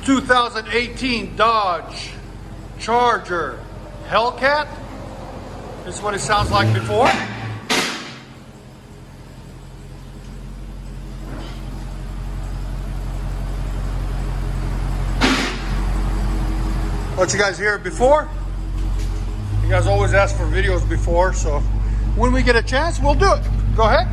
2018 Dodge Charger Hellcat. This is what it sounds like before. Let you guys hear it before. You guys always ask for videos before, so when we get a chance, we'll do it. Go ahead.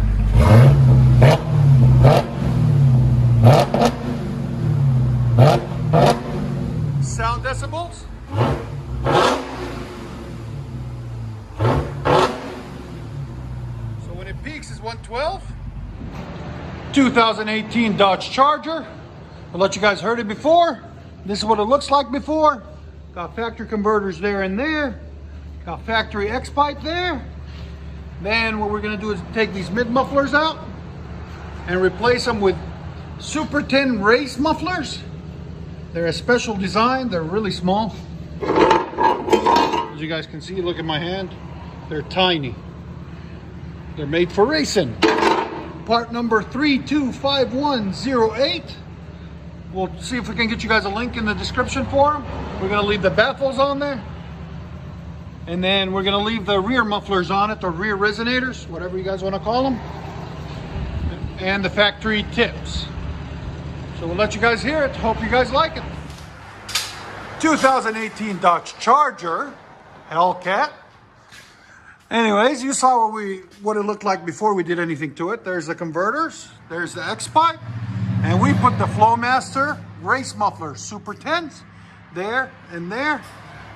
Sound decibels. So when it peaks is 112. 2018 Dodge Charger. I'll let you guys heard it before. This is what it looks like before. Got factory converters there and there. Got factory X pipe there. Then what we're gonna do is take these mid mufflers out and replace them with Super 10 race mufflers. They're a special design. They're really small. As you guys can see, look at my hand. They're tiny. They're made for racing. Part number 325108. We'll see if we can get you guys a link in the description for them. We're gonna leave the baffles on there. And then we're gonna leave the rear mufflers on it, the rear resonators, whatever you guys wanna call them. And the factory tips. So we'll let you guys hear it. Hope you guys like it. 2018 Dodge Charger Hellcat. Anyways, you saw what it looked like before we did anything to it. There's the converters, there's the X pipe. And we put the FLOWMASTER race mufflers, Super 10s, there and there.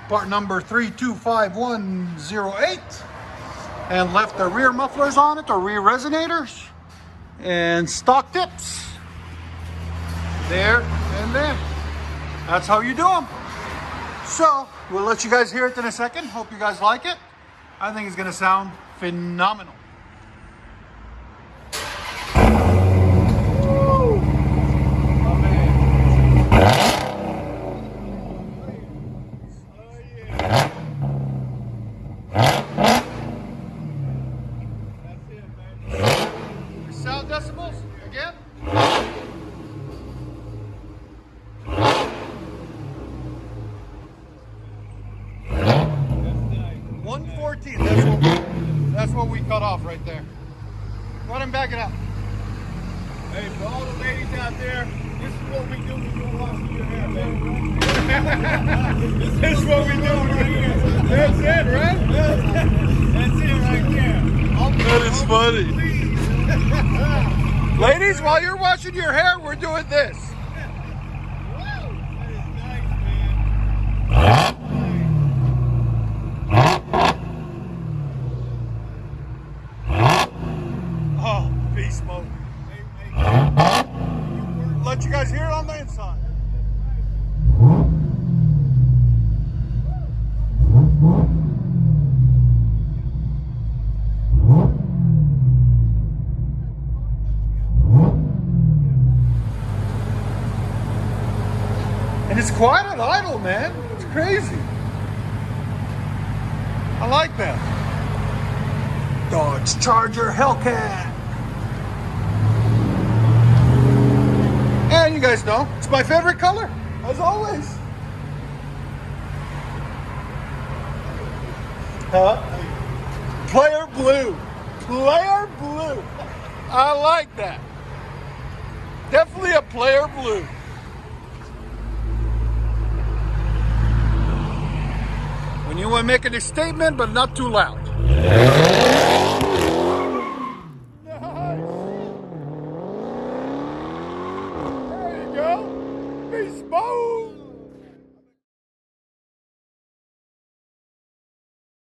Part number 325108. And left the rear mufflers on it, the rear resonators. And stock tips. There and there. That's how you do them. So, we'll let you guys hear it in a second. Hope you guys like it. I think it's gonna sound phenomenal. Sound decibels again. 114. That's what we cut off right there. Go ahead and back it up. Hey, for all the ladies out there, this is what we do when you're washing your hair, baby. This is what we do right here. That's it, right? That's it right there. That is funny. Ladies, while you're washing your hair, we're doing this. That is nice, man. Oh, beast mode. Let you guys hear it on the inside. And it's quiet and idle, man. It's crazy. I like that. Dodge Charger Hellcat. And you guys know, it's my favorite color, as always. Huh? Player blue. Player blue. I like that. Definitely a player blue. When you want making a statement, but not too loud. There you go. Beast mode.